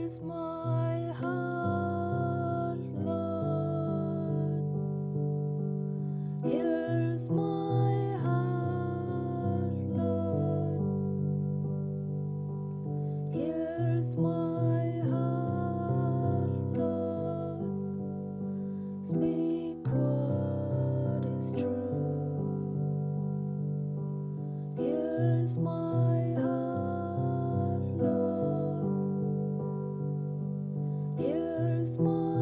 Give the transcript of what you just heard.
Here's my heart, Lord. Here's my heart, Lord. Here's my heart, Lord. Speak what is true. Here's my heart, Lord. Here's my